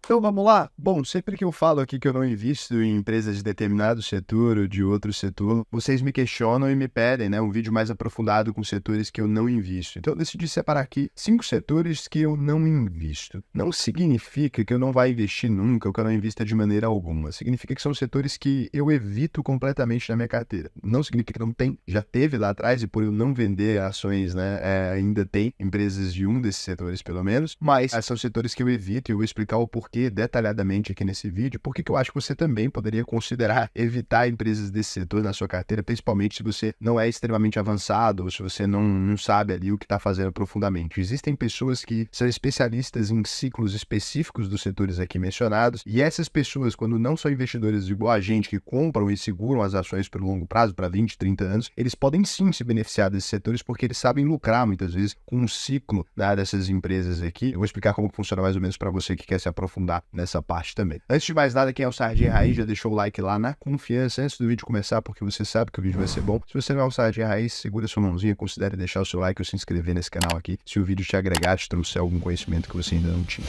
Então vamos lá? Bom, sempre que eu falo aqui que eu não invisto em empresas de determinado setor ou de outro setor, vocês me questionam e me pedem, né, um vídeo mais aprofundado com setores que eu não invisto. Então eu decidi separar aqui 5 setores que eu não invisto. Não significa que eu não vá investir nunca ou que eu não invista de maneira alguma. Significa que são setores que eu evito completamente na minha carteira. Não significa que não tem, já teve lá atrás e por eu não vender ações, né, ainda tem empresas de um desses setores pelo menos, mas são setores que eu evito e eu vou explicar o porquê detalhadamente aqui nesse vídeo, porque eu acho que você também poderia considerar evitar empresas desse setor na sua carteira, principalmente se você não é extremamente avançado ou se você não sabe ali o que está fazendo profundamente. Existem pessoas que são especialistas em ciclos específicos dos setores aqui mencionados, e essas pessoas, quando não são investidores igual a gente, que compram e seguram as ações pelo longo prazo, para 20, 30 anos, eles podem sim se beneficiar desses setores porque eles sabem lucrar muitas vezes com um ciclo, né, dessas empresas aqui. Eu vou explicar como funciona mais ou menos para você que quer se aprofundar nessa parte também. Antes de mais nada, quem é o Sardinha Raiz, já deixou o like lá na confiança antes do vídeo começar, porque você sabe que o vídeo vai ser bom. Se você não é o Sardinha Raiz, segura sua mãozinha, considere deixar o seu like ou se inscrever nesse canal aqui, se o vídeo te agregar, te trouxer algum conhecimento que você ainda não tinha.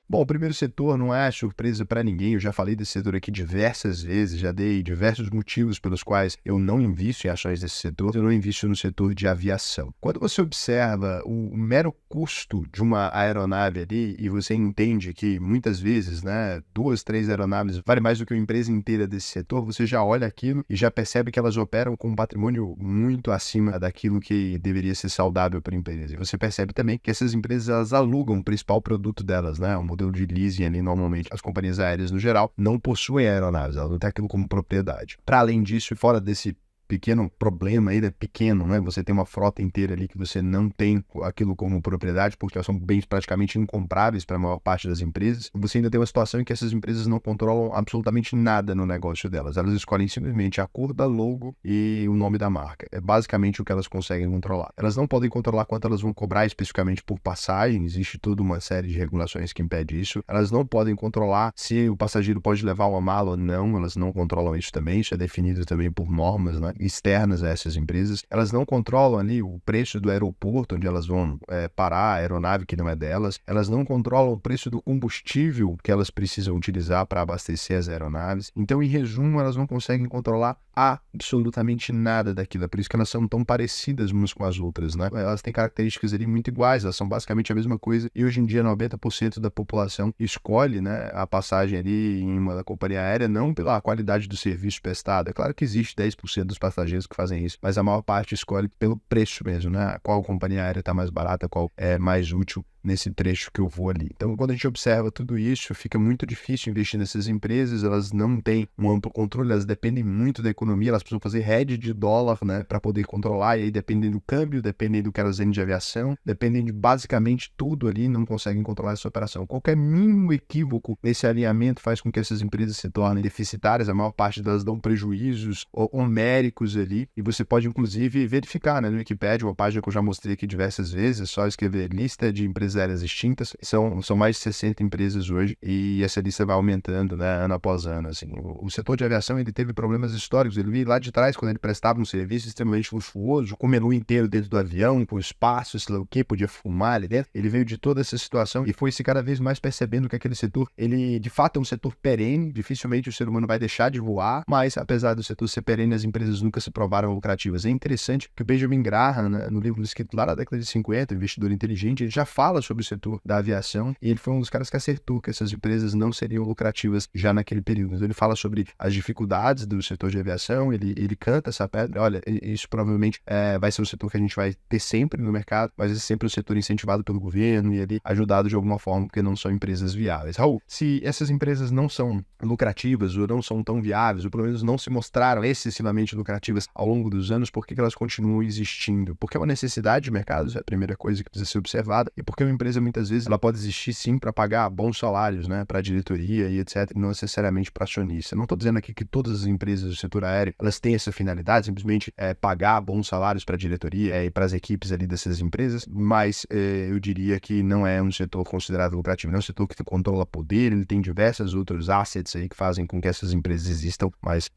Bom, o primeiro setor não é surpresa para ninguém, eu já falei desse setor aqui diversas vezes, já dei diversos motivos pelos quais eu não invisto em ações desse setor, eu não invisto no setor de aviação. Quando você observa o mero custo de uma aeronave ali e você entende que muitas vezes, né, 2, 3 aeronaves vale mais do que uma empresa inteira desse setor, você já olha aquilo e já percebe que elas operam com um patrimônio muito acima daquilo que deveria ser saudável para a empresa. E você percebe também que essas empresas elas alugam o principal produto delas, né, modelo de leasing ali, normalmente as companhias aéreas no geral não possuem aeronaves, elas não têm aquilo como propriedade. Para além disso, fora desse pequeno problema aí, pequeno, né? Você tem uma frota inteira ali que você não tem aquilo como propriedade, porque elas são bens praticamente incompráveis para a maior parte das empresas. Você ainda tem uma situação em que essas empresas não controlam absolutamente nada no negócio delas. Elas escolhem simplesmente a cor da logo e o nome da marca. É basicamente o que elas conseguem controlar. Elas não podem controlar quanto elas vão cobrar especificamente por passagem, existe toda uma série de regulações que impede isso. Elas não podem controlar se o passageiro pode levar uma mala ou não, elas não controlam isso também, isso é definido também por normas, né, externas a essas empresas. Elas não controlam ali o preço do aeroporto onde elas vão parar a aeronave que não é delas. Elas não controlam o preço do combustível que elas precisam utilizar para abastecer as aeronaves. Então, em resumo, elas não conseguem controlar absolutamente nada daquilo. É por isso que elas são tão parecidas umas com as outras, né? Elas têm características ali muito iguais, elas são basicamente a mesma coisa. E hoje em dia, 90% da população escolhe, né, a passagem ali em uma companhia aérea não pela qualidade do serviço prestado. É claro que existe 10% dos passageiros que fazem isso, mas a maior parte escolhe pelo preço mesmo, né? Qual companhia aérea está mais barata, qual é mais útil nesse trecho que eu vou ali. Então, quando a gente observa tudo isso, fica muito difícil investir nessas empresas, elas não têm um amplo controle, elas dependem muito da economia, elas precisam fazer hedge de dólar, né, para poder controlar, e aí dependem do câmbio, dependem do que elas vendem de aviação, dependem de basicamente tudo ali, não conseguem controlar essa operação. Qualquer mínimo equívoco nesse alinhamento faz com que essas empresas se tornem deficitárias, a maior parte delas dão prejuízos homéricos ali, e você pode inclusive verificar, né, no Wikipedia, uma página que eu já mostrei aqui diversas vezes, é só escrever lista de empresas aéreas extintas, são mais de 60 empresas hoje, e essa lista vai aumentando, né, ano após ano, assim. O setor de aviação, ele teve problemas históricos, ele veio lá de trás, quando ele prestava um serviço extremamente luxuoso, com o menu inteiro dentro do avião, com espaço, sei lá o que, podia fumar ali dentro, ele veio de toda essa situação e foi se cada vez mais percebendo que aquele setor, ele de fato é um setor perene, dificilmente o ser humano vai deixar de voar, mas apesar do setor ser perene, as empresas nunca se provaram lucrativas. É interessante que o Benjamin Graham, né, no livro escrito lá na década de 50, Investidor Inteligente, ele já fala sobre o setor da aviação e ele foi um dos caras que acertou que essas empresas não seriam lucrativas já naquele período. Então ele fala sobre as dificuldades do setor de aviação, ele canta essa pedra, olha, isso provavelmente vai ser um setor que a gente vai ter sempre no mercado, mas é sempre um setor incentivado pelo governo e ele ajudado de alguma forma, porque não são empresas viáveis. Raul, se essas empresas não são lucrativas ou não são tão viáveis, ou pelo menos não se mostraram excessivamente lucrativas ao longo dos anos, por que elas continuam existindo? Porque é uma necessidade de mercado, é a primeira coisa que precisa ser observada, e porque o empresa, muitas vezes, ela pode existir sim para pagar bons salários, né, para a diretoria e etc, não necessariamente para acionista. Não estou dizendo aqui que todas as empresas do setor aéreo, elas têm essa finalidade, simplesmente pagar bons salários para a diretoria e para as equipes ali dessas empresas, mas eu diria que não é um setor considerado lucrativo, não é um setor que controla poder, ele tem diversos outros assets aí que fazem com que essas empresas existam, mas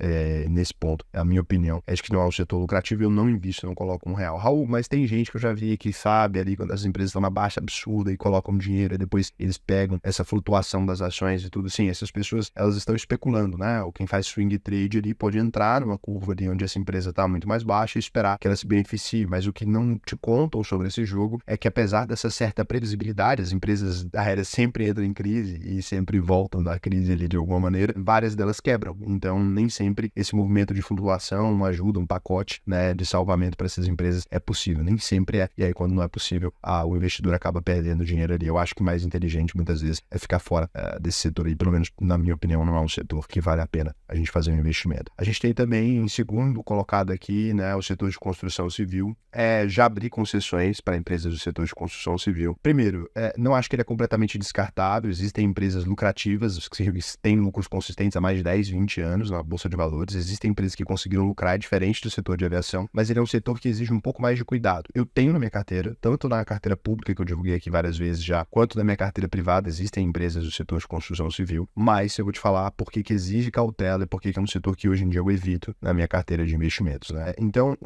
nesse ponto, a minha opinião é de que não é um setor lucrativo, eu não invisto, eu não coloco R$1. Raul, mas tem gente que eu já vi que sabe ali quando as empresas estão na baixa absurda e colocam dinheiro e depois eles pegam essa flutuação das ações e tudo. Sim, essas pessoas, elas estão especulando, né? Ou quem faz swing trade ali pode entrar numa curva ali onde essa empresa está muito mais baixa e esperar que ela se beneficie, mas o que não te contam sobre esse jogo é que apesar dessa certa previsibilidade, as empresas aéreas sempre entram em crise e sempre voltam da crise ali de alguma maneira, várias delas quebram, então nem sempre esse movimento de flutuação, uma ajuda, um pacote, né, de salvamento para essas empresas é possível, nem sempre é, e aí quando não é possível, o investidor acaba perdendo dinheiro ali. Eu acho que o mais inteligente muitas vezes é ficar fora desse setor aí, pelo menos na minha opinião não é um setor que vale a pena a gente fazer um investimento. A gente tem também em segundo colocado aqui, né, o setor de construção civil, já abrir concessões para empresas do setor de construção civil. Primeiro, não acho que ele é completamente descartável, existem empresas lucrativas que têm lucros consistentes há mais de 10, 20 anos na Bolsa de Valores, existem empresas que conseguiram lucrar diferente do setor de aviação, mas ele é um setor que exige um pouco mais de cuidado. Eu tenho na minha carteira, tanto na carteira pública, que eu divulguei aqui várias vezes já, quanto na minha carteira privada, existem empresas do setor de construção civil, mas eu vou te falar por que exige cautela e por que é um setor que hoje em dia eu evito na minha carteira de investimentos, né? Então,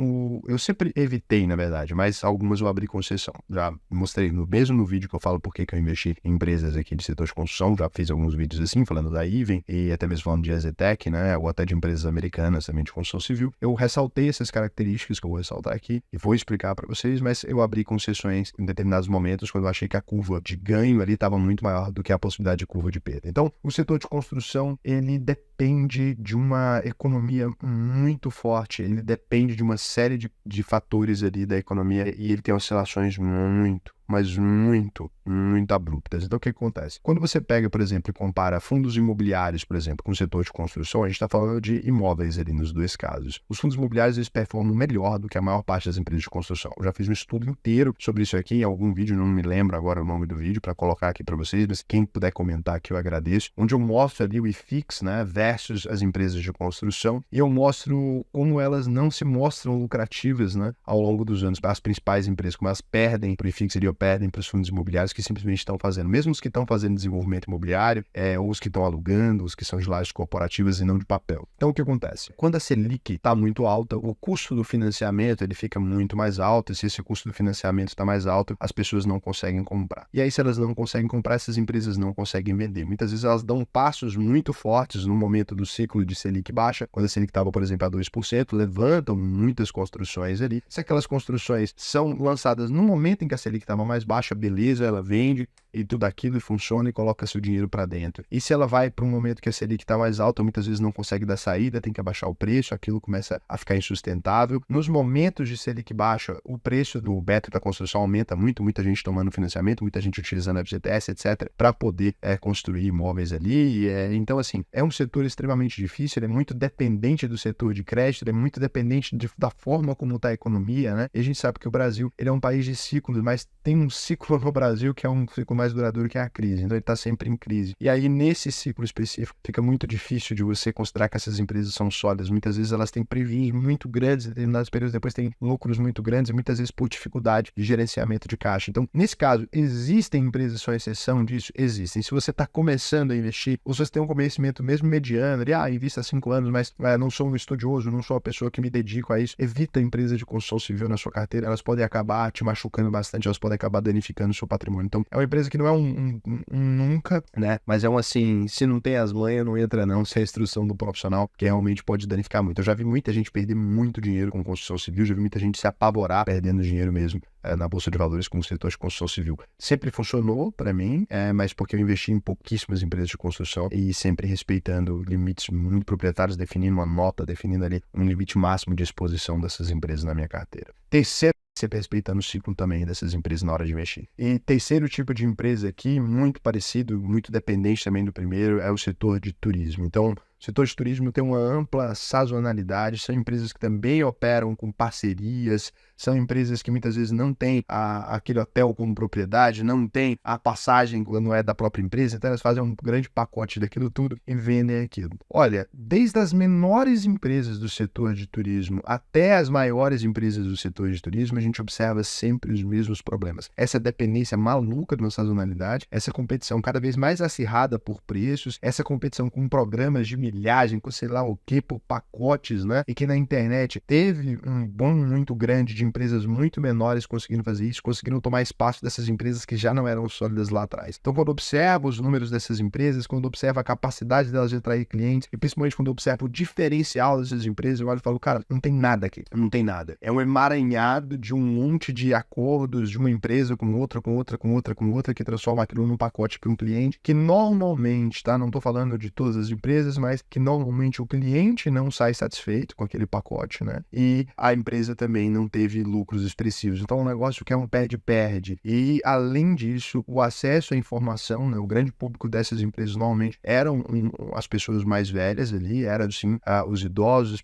eu sempre evitei, na verdade, mas algumas eu abri concessão. Já mostrei mesmo no vídeo que eu falo por que eu investi em empresas aqui de setor de construção, já fiz alguns vídeos assim, falando da Iven e até mesmo falando de Azetec, né? Ou até de empresas americanas também de construção civil. Eu ressaltei essas características que eu vou ressaltar aqui e vou explicar para vocês, mas eu abri concessões em determinados momentos quando eu achei que a curva de ganho ali estava muito maior do que a possibilidade de curva de perda. Então, o setor de construção, ele depende de uma economia muito forte, ele depende de uma série de fatores ali da economia e ele tem oscilações muito abruptas. Então, o que acontece? Quando você pega, por exemplo, e compara fundos imobiliários, por exemplo, com o setor de construção, a gente está falando de imóveis ali nos dois casos. Os fundos imobiliários, eles performam melhor do que a maior parte das empresas de construção. Eu já fiz um estudo inteiro sobre isso aqui em algum vídeo, não me lembro agora o nome do vídeo para colocar aqui para vocês, mas quem puder comentar aqui eu agradeço, onde eu mostro ali o IFIX, né, versus as empresas de construção, e eu mostro como elas não se mostram lucrativas, né, ao longo dos anos. As principais empresas, como elas perdem para o IFIX ali, perdem para os fundos imobiliários que simplesmente estão fazendo, mesmo os que estão fazendo desenvolvimento imobiliário, ou os que estão alugando, os que são de lajes corporativas e não de papel. Então, o que acontece? Quando a Selic está muito alta, o custo do financiamento ele fica muito mais alto, e se esse custo do financiamento está mais alto, as pessoas não conseguem comprar. E aí, se elas não conseguem comprar, essas empresas não conseguem vender. Muitas vezes elas dão passos muito fortes no momento do ciclo de Selic baixa, quando a Selic estava, por exemplo, a 2%, levantam muitas construções ali. Se aquelas construções são lançadas no momento em que a Selic estava mais baixa, beleza, ela vende e tudo aquilo funciona e coloca seu dinheiro para dentro. E se ela vai para um momento que a Selic está mais alta, muitas vezes não consegue dar saída, tem que abaixar o preço, aquilo começa a ficar insustentável. Nos momentos de Selic baixa, o preço do beta da construção aumenta muito, muita gente tomando financiamento, muita gente utilizando FGTS, etc, para poder construir imóveis ali. Então, assim, é um setor extremamente difícil, ele é muito dependente do setor de crédito, ele é muito dependente da forma como está a economia, né? E a gente sabe que o Brasil, ele é um país de ciclos, mas tem um ciclo no Brasil que é um ciclo mais duradouro, que é a crise. Então ele está sempre em crise. E aí nesse ciclo específico fica muito difícil de você considerar que essas empresas são sólidas. Muitas vezes elas têm prejuízos muito grandes em determinados períodos, depois têm lucros muito grandes e muitas vezes por dificuldade de gerenciamento de caixa. Então, nesse caso, existem empresas que são exceção disso? Existem. Se você está começando a investir, ou se você tem um conhecimento mesmo mediano, de invista há 5 anos, mas não sou um estudioso, não sou uma pessoa que me dedico a isso, evita empresas de construção civil na sua carteira, elas podem acabar te machucando bastante, elas podem acabar danificando o seu patrimônio. Então, é uma empresa que não é um nunca, né? Mas é um assim, se não tem as manhas, não entra não, se é a instrução do profissional, que realmente pode danificar muito. Eu já vi muita gente perder muito dinheiro com construção civil, já vi muita gente se apavorar perdendo dinheiro mesmo na Bolsa de Valores com o setor de construção civil. Sempre funcionou para mim, mas porque eu investi em pouquíssimas empresas de construção e sempre respeitando limites muito proprietários, definindo uma nota, definindo ali um limite máximo de exposição dessas empresas na minha carteira. Terceiro, sempre respeitando o ciclo também dessas empresas na hora de investir. E terceiro tipo de empresa aqui, muito parecido, muito dependente também do primeiro, é o setor de turismo. Então, O setor de turismo tem uma ampla sazonalidade, são empresas que também operam com parcerias, são empresas que muitas vezes não têm aquele hotel como propriedade, não tem a passagem quando é da própria empresa, então elas fazem um grande pacote daquilo tudo e vendem aquilo. Olha, desde as menores empresas do setor de turismo até as maiores empresas do setor de turismo, a gente observa sempre os mesmos problemas. Essa dependência maluca de uma sazonalidade, essa competição cada vez mais acirrada por preços, essa competição com programas de milhagem, com sei lá o que, por pacotes, né? E que na internet teve um boom muito grande de empresas muito menores conseguindo fazer isso, conseguindo tomar espaço dessas empresas que já não eram sólidas lá atrás. Então, quando observo os números dessas empresas, quando observo a capacidade delas de atrair clientes, e principalmente quando observo o diferencial dessas empresas, eu olho e falo, cara, não tem nada aqui, não tem nada. É um emaranhado de um monte de acordos de uma empresa com outra, com outra, com outra, com outra, que transforma aquilo num pacote para um cliente, que normalmente, tá? Não estou falando de todas as empresas, mas que normalmente o cliente não sai satisfeito com aquele pacote, né? E a empresa também não teve lucros expressivos. Então, é um negócio que é um perde-perde. E, além disso, o acesso à informação, né? O grande público dessas empresas normalmente eram as pessoas mais velhas ali, eram, sim, os idosos,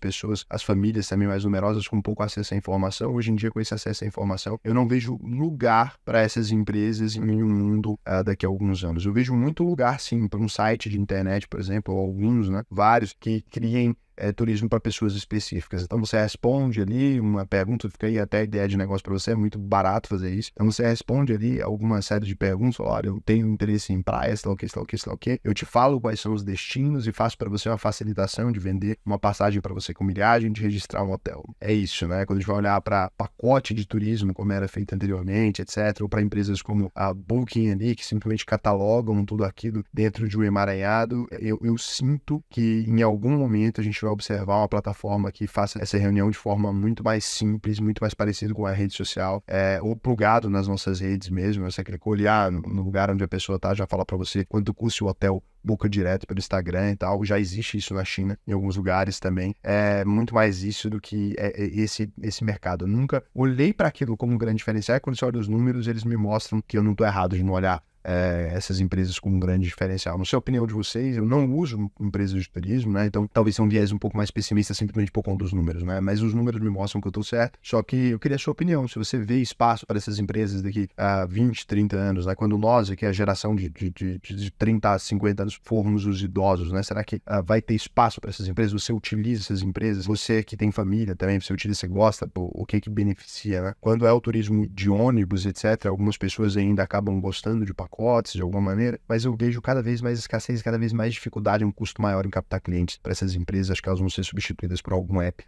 as famílias também mais numerosas com pouco acesso à informação. Hoje em dia, com esse acesso à informação, eu não vejo lugar para essas empresas em um mundo daqui a alguns anos. Eu vejo muito lugar, sim, para um site de internet, por exemplo, ou alguns, né? Vários que criem turismo para pessoas específicas. Então você responde ali uma pergunta, fica aí até a ideia de negócio para você, é muito barato fazer isso. Então você responde ali alguma série de perguntas, olha, eu tenho interesse em praias, tal que, tal que, tal que. Eu te falo quais são os destinos e faço para você uma facilitação de vender uma passagem para você com milhagem, de registrar um hotel. É isso, né? Quando a gente vai olhar para pacote de turismo, como era feito anteriormente, etc., ou para empresas como a Booking ali, que simplesmente catalogam tudo aquilo dentro de um emaranhado, eu sinto que em algum momento a gente vai observar uma plataforma que faça essa reunião de forma muito mais simples, muito mais parecida com a rede social, ou plugado nas nossas redes mesmo. Você clicou ali, no lugar onde a pessoa tá, já fala para você quanto custa o hotel, boca direto pelo Instagram e tal. Já existe isso na China, em alguns lugares também. É muito mais isso do que esse mercado. Eu nunca olhei para aquilo como um grande diferencial. Quando você olha os números, eles me mostram que eu não tô errado de não olhar essas empresas com um grande diferencial. Não sei a opinião de vocês, eu não uso empresas de turismo, né? Então talvez seja um viés um pouco mais pessimista simplesmente por conta dos números, né? Mas os números me mostram que eu estou certo. Só que eu queria a sua opinião, se você vê espaço para essas empresas daqui a 20, 30 anos, né? Quando nós, aqui a geração de 30 a 50 anos, formos os idosos, né? Será que vai ter espaço para essas empresas? Você utiliza essas empresas? Você que tem família também, você utiliza, você gosta, o que beneficia, né? Quando é o turismo de ônibus, etc., algumas pessoas ainda acabam gostando de pacotes de alguma maneira, mas eu vejo cada vez mais escassez, cada vez mais dificuldade, um custo maior em captar clientes para essas empresas. Acho que elas vão ser substituídas por algum app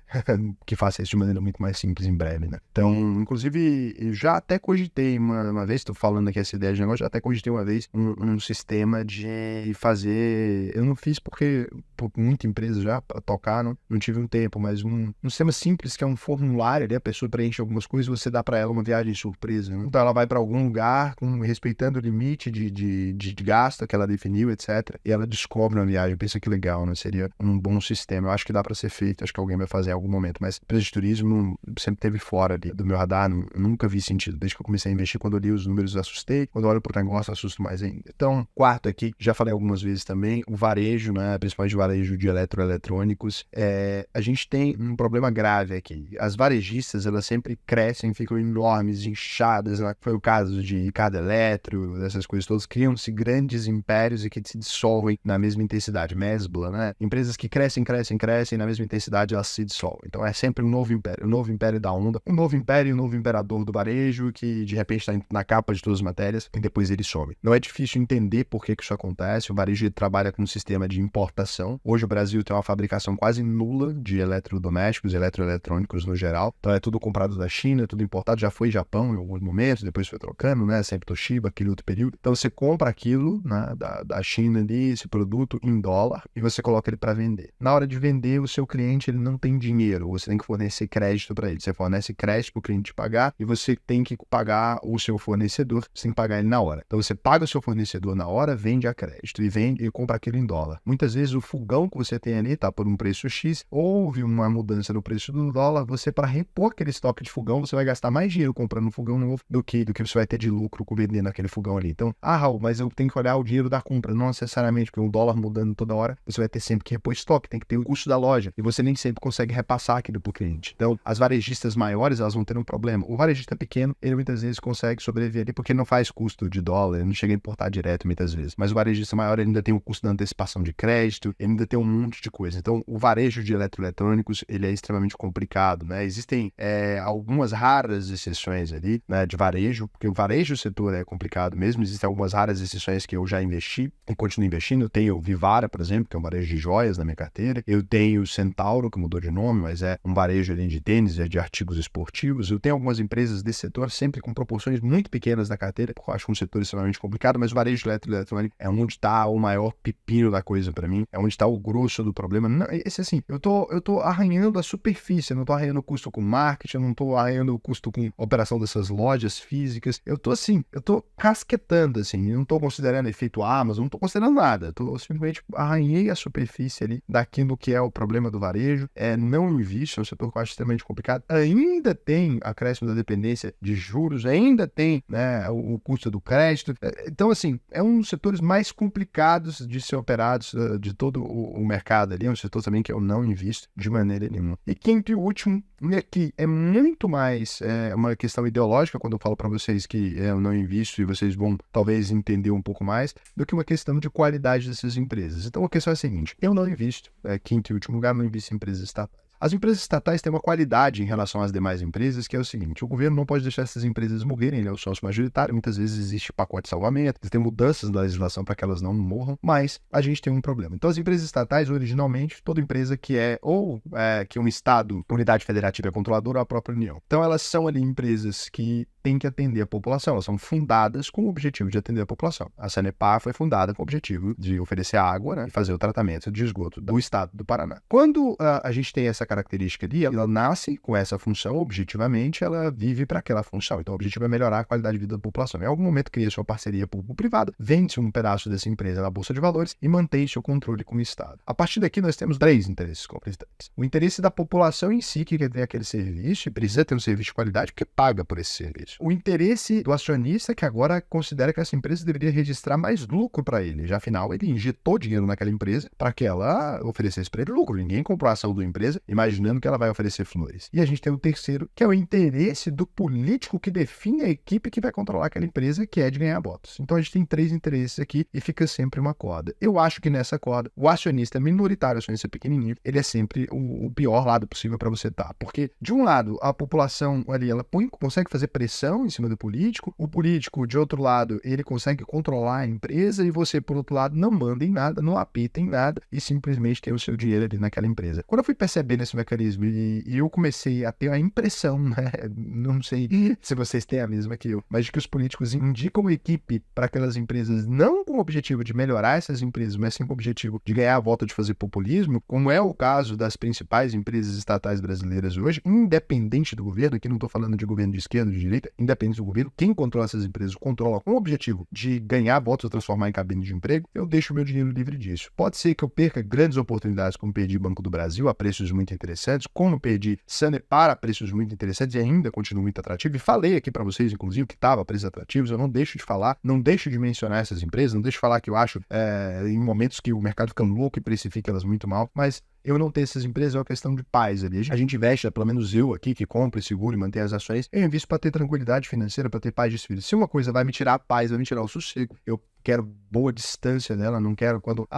que faça isso de maneira muito mais simples em breve, né? Então, inclusive, eu já até cogitei uma vez, estou falando aqui essa ideia de negócio, já até cogitei uma vez um sistema de fazer, eu não fiz porque por muita empresa já para tocar, não tive um tempo, mas um sistema simples que é um formulário ali, a pessoa preenche algumas coisas e você dá para ela uma viagem surpresa, né? Então ela vai para algum lugar respeitando o limite de gasto que ela definiu, etc. E ela descobre uma viagem. Pensa que legal, né? Seria um bom sistema. Eu acho que dá para ser feito, acho que alguém vai fazer em algum momento, mas empresa de turismo sempre teve fora ali do meu radar, nunca vi sentido. Desde que eu comecei a investir, quando eu li os números, assustei. Quando eu olho pro negócio, assusto mais ainda. Então, quarto aqui, já falei algumas vezes também, o varejo, né? Principalmente o varejo de eletroeletrônicos. A gente tem um problema grave aqui. As varejistas, elas sempre crescem, ficam enormes, inchadas, né? Foi o caso de Ricardo Eletro, dessas coisas todas, criam-se grandes impérios e que se dissolvem na mesma intensidade. Mesbla, né? Empresas que crescem, na mesma intensidade, elas se dissolvem. Então é sempre um novo império da onda, um novo império e um novo imperador do varejo que de repente está na capa de todas as matérias e depois ele some. Não é difícil entender por que isso acontece. O varejo trabalha com um sistema de importação. Hoje o Brasil tem uma fabricação quase nula de eletrodomésticos, eletroeletrônicos no geral. Então é tudo comprado da China, tudo importado. Já foi Japão em alguns momentos, depois foi trocando, né? Sempre Toshiba, aquele outro período. Então você compra aquilo, né, da China ali, esse produto em dólar, e você coloca ele para vender. Na hora de vender, o seu cliente ele não tem dinheiro, você tem que fornecer crédito para ele. Você fornece crédito para o cliente pagar e você tem que pagar o seu fornecedor, você tem que pagar ele na hora. Então você paga o seu fornecedor na hora, vende a crédito e compra aquilo em dólar. Muitas vezes o full fogão que você tem ali está por um preço X, houve uma mudança no preço do dólar, você para repor aquele estoque de fogão, você vai gastar mais dinheiro comprando um fogão novo do que você vai ter de lucro com vendendo aquele fogão ali. Então, Raul, mas eu tenho que olhar o dinheiro da compra, não necessariamente, porque o dólar mudando toda hora, você vai ter sempre que repor estoque, tem que ter o custo da loja, e você nem sempre consegue repassar aquilo para o cliente. Então, as varejistas maiores, elas vão ter um problema. O varejista pequeno, ele muitas vezes consegue sobreviver ali, porque ele não faz custo de dólar, ele não chega a importar direto muitas vezes. Mas o varejista maior, ele ainda tem o custo da antecipação de crédito, ele ainda tem um monte de coisa. Então, o varejo de eletroeletrônicos, ele é extremamente complicado, né? Existem algumas raras exceções ali, né, de varejo, porque o varejo, o setor é complicado mesmo. Existem algumas raras exceções que eu já investi e continuo investindo. Eu tenho o Vivara, por exemplo, que é um varejo de joias na minha carteira. Eu tenho o Centauro, que mudou de nome, mas é um varejo ali de tênis, de artigos esportivos. Eu tenho algumas empresas desse setor, sempre com proporções muito pequenas na carteira, porque eu acho um setor extremamente complicado, mas o varejo de eletroeletrônico é onde está o maior pepino da coisa para mim, é onde está o grosso do problema. Não, esse assim, eu tô arranhando a superfície, eu não tô arranhando o custo com marketing, eu não tô arranhando o custo com a operação dessas lojas físicas, eu tô casquetando, assim, eu não tô considerando efeito Amazon, não tô considerando nada, eu tô simplesmente arranhei a superfície ali daquilo que é o problema do varejo, não invisto, é um setor que eu acho extremamente complicado, ainda tem acréscimo da dependência de juros, ainda tem, né, o custo do crédito, então assim, é um dos setores mais complicados de ser operados de todo o mercado ali, é um setor também que eu não invisto de maneira nenhuma. E quinto e último, aqui é muito mais uma questão ideológica, quando eu falo para vocês que eu não invisto e vocês vão talvez entender um pouco mais, do que uma questão de qualidade dessas empresas. Então a questão é a seguinte, eu não invisto, quinto e último lugar, não invisto em empresas estatais. As empresas estatais têm uma qualidade em relação às demais empresas, que é o seguinte, o governo não pode deixar essas empresas morrerem, ele é o sócio majoritário, muitas vezes existe pacote de salvamento, tem mudanças na legislação para que elas não morram, mas a gente tem um problema. Então as empresas estatais, originalmente, toda empresa que que um estado, unidade federativa é controladora ou a própria União. Então elas são ali empresas que têm que atender a população, elas são fundadas com o objetivo de atender a população. A Sanepar foi fundada com o objetivo de oferecer água, né, e fazer o tratamento de esgoto do estado do Paraná. Quando a gente tem essa característica ali, ela nasce com essa função, objetivamente, ela vive para aquela função. Então, o objetivo é melhorar a qualidade de vida da população. Em algum momento, cria sua parceria público-privada, vende-se um pedaço dessa empresa na Bolsa de Valores e mantém seu controle com o Estado. A partir daqui, nós temos 3 interesses conflitantes. O interesse da população em si, que quer ter aquele serviço, e precisa ter um serviço de qualidade, porque paga por esse serviço. O interesse do acionista, que agora considera que essa empresa deveria registrar mais lucro para ele. Já, afinal, ele injetou dinheiro naquela empresa para que ela oferecesse para ele lucro. Ninguém comprou a ação da empresa imaginando que ela vai oferecer flores. E a gente tem o terceiro, que é o interesse do político que define a equipe que vai controlar aquela empresa, que é de ganhar votos. Então a gente tem 3 interesses aqui e fica sempre uma corda. Eu acho que nessa corda, o acionista minoritário, o acionista pequenininho, ele é sempre o pior lado possível para você estar. Porque, de um lado, a população ali, ela consegue fazer pressão em cima do político, o político, de outro lado, ele consegue controlar a empresa e você, por outro lado, não manda em nada, não apita em nada e simplesmente tem o seu dinheiro ali naquela empresa. Quando eu fui perceber nesse mecanismo e eu comecei a ter a impressão, né, não sei se vocês têm a mesma que eu, mas de que os políticos indicam equipe para aquelas empresas não com o objetivo de melhorar essas empresas, mas sim com o objetivo de ganhar a volta, de fazer populismo, como é o caso das principais empresas estatais brasileiras hoje, independente do governo, aqui não estou falando de governo de esquerda ou de direita, independente do governo, quem controla essas empresas controla com o objetivo de ganhar votos ou transformar em cabine de emprego, eu deixo o meu dinheiro livre disso. Pode ser que eu perca grandes oportunidades, como perdi Banco do Brasil a preços muito interessantes, como perdi Sanepar a preços muito interessantes e ainda continua muito atrativo. E falei aqui para vocês, inclusive, que estava a preços atrativos, eu não deixo de falar, não deixo de mencionar essas empresas, não deixo de falar que eu acho em momentos que o mercado fica louco e precifica elas muito mal, mas eu não ter essas empresas é uma questão de paz ali. A gente investe, pelo menos eu aqui, que compro e seguro e mantém as ações, eu invisto para ter tranquilidade financeira, para ter paz de espírito. Se uma coisa vai me tirar a paz, vai me tirar o sossego, eu quero boa distância dela, não quero quando,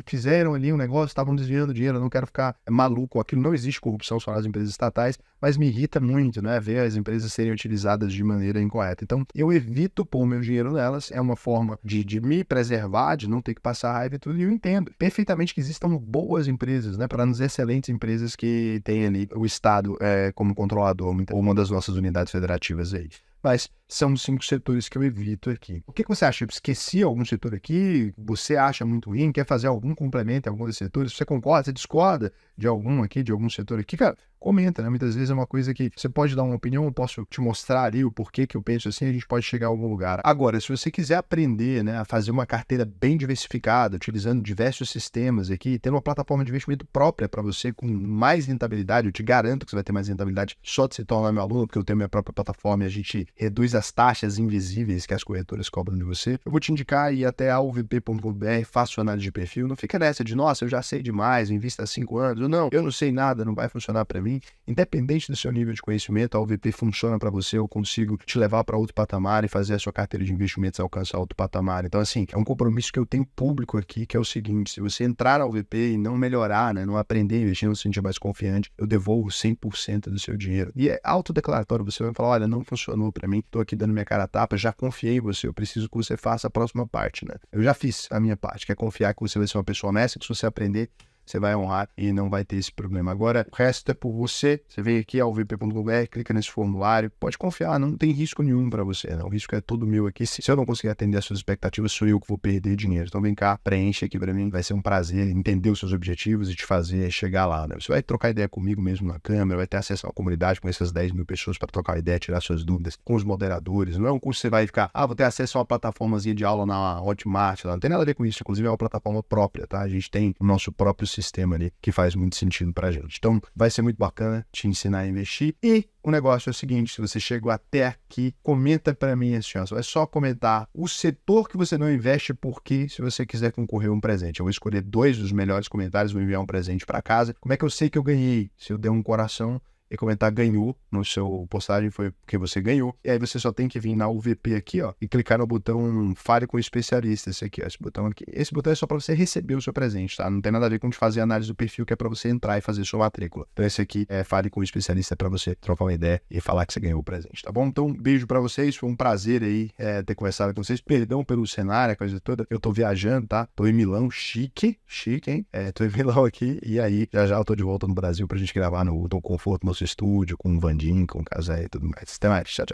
fizeram ali um negócio, estavam desviando dinheiro, eu não quero ficar maluco, aquilo não existe corrupção só nas empresas estatais, mas me irrita muito, né, ver as empresas serem utilizadas de maneira incorreta. Então, eu evito pôr meu dinheiro nelas, é uma forma de me preservar, de não ter que passar raiva e tudo, e eu entendo perfeitamente que existam boas empresas, né, para nos excelentes empresas que tem ali o Estado como controlador, ou uma das nossas unidades federativas aí. Mas são os 5 setores que eu evito aqui. O que você acha? Eu esqueci algum setor aqui? Você acha muito ruim? Quer fazer algum complemento em algum desses setores? Você concorda? Você discorda de algum aqui, de algum setor aqui? Cara, comenta, né? Muitas vezes é uma coisa que você pode dar uma opinião, eu posso te mostrar ali o porquê que eu penso assim, a gente pode chegar a algum lugar. Agora, se você quiser aprender, né, a fazer uma carteira bem diversificada, utilizando diversos sistemas aqui, tendo uma plataforma de investimento própria para você com mais rentabilidade, eu te garanto que você vai ter mais rentabilidade só de se tornar meu aluno, porque eu tenho minha própria plataforma e a gente reduz as taxas invisíveis que as corretoras cobram de você. Eu vou te indicar ir até alvp.com.br, faça sua análise de perfil, não fica nessa de, nossa, eu já sei demais, eu invisto há 5 anos, ou não, eu não sei nada, não vai funcionar para mim. Independente do seu nível de conhecimento, a AlvP funciona para você, eu consigo te levar para outro patamar e fazer a sua carteira de investimentos alcançar outro patamar. Então, assim, é um compromisso que eu tenho público aqui, que é o seguinte, se você entrar na AlvP e não melhorar, né, não aprender a investir, não se sentir mais confiante, eu devolvo 100% do seu dinheiro. E é autodeclaratório, você vai falar, olha, não funcionou para mim, tô aqui dando minha cara a tapa, já confiei em você, eu preciso que você faça a próxima parte, né? Eu já fiz a minha parte, que é confiar que você vai ser uma pessoa honesta, que se você aprender, você vai honrar e não vai ter esse problema. Agora, o resto é por você. Você vem aqui ao vp.com.br, clica nesse formulário. Pode confiar, não tem risco nenhum para você, né? O risco é todo meu aqui. Se eu não conseguir atender as suas expectativas, sou eu que vou perder dinheiro. Então vem cá, preenche aqui para mim. Vai ser um prazer entender os seus objetivos e te fazer chegar lá, né? Você vai trocar ideia comigo mesmo na câmera, vai ter acesso a uma comunidade com essas 10 mil pessoas para trocar ideia, tirar suas dúvidas com os moderadores. Não é um curso que você vai ficar, vou ter acesso a uma plataformazinha de aula na Hotmart. Não tem nada a ver com isso. Inclusive é uma plataforma própria, tá? A gente tem o nosso próprio sistema ali que faz muito sentido pra gente. Então, vai ser muito bacana te ensinar a investir. E o negócio é o seguinte, se você chegou até aqui, comenta pra mim assim, ó, é só comentar o setor que você não investe, porque se você quiser concorrer a um presente. Eu vou escolher 2 dos melhores comentários, vou enviar um presente pra casa. Como é que eu sei que eu ganhei? Se eu der um coração e comentar ganhou no seu postagem, foi porque você ganhou. E aí você só tem que vir na UVP aqui, ó, e clicar no botão Fale com o Especialista, esse aqui, ó, esse botão aqui. Esse botão é só para você receber o seu presente, tá? Não tem nada a ver com fazer análise do perfil, que é para você entrar e fazer sua matrícula. Então esse aqui é Fale com o Especialista, para você trocar uma ideia e falar que você ganhou o presente, tá bom? Então, um beijo para vocês, foi um prazer aí ter conversado com vocês. Perdão pelo cenário, a coisa toda. Eu tô viajando, tá? Tô em Milão, chique, hein? Tô em Milão aqui, e aí já eu tô de volta no Brasil pra gente gravar no conforto do nosso estúdio, com o Vandim, com o Casé e tudo mais. Até mais, tchau, tchau.